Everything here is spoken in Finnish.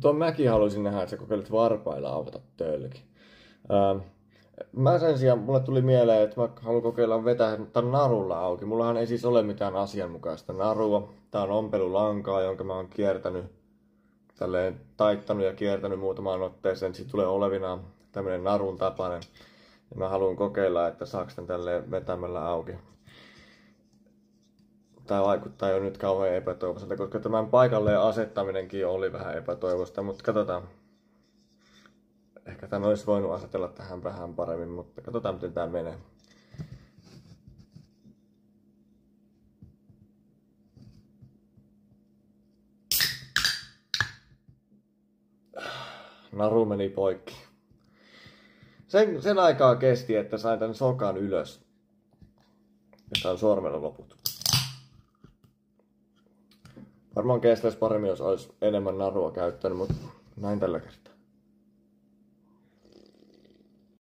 Tuon mäkin haluaisin nähdä, että sä kokeilet varpailla aukata tölki. Mä sen sijaan, mulle tuli mieleen, että mä haluan kokeilla vetää tämän narulla auki. Mullahan ei siis ole mitään asianmukaista narua. Tää on ompelulankaa, jonka mä oon kiertänyt, tälleen taittanut ja kiertänyt muutamaan otteeseen. Siitä tulee olevinaan tämmönen narun tapainen. Ja mä haluan kokeilla, että saaks tän tälleen vetämällä auki. Tää vaikuttaa jo nyt kauhean epätoivoiselta, koska tämän paikalleen asettaminenkin oli vähän epätoivoista, mutta katsotaan. Ehkä tän olisi voinut asetella tähän vähän paremmin, mutta katsotaan miten tää menee. Naru meni poikki. Sen aikaa kesti, että sain tän sokan ylös. Ja tää on sormella loput. Varmaan kestäisi paremmin, jos olisi enemmän narua käyttänyt, mutta näin tällä kertaa.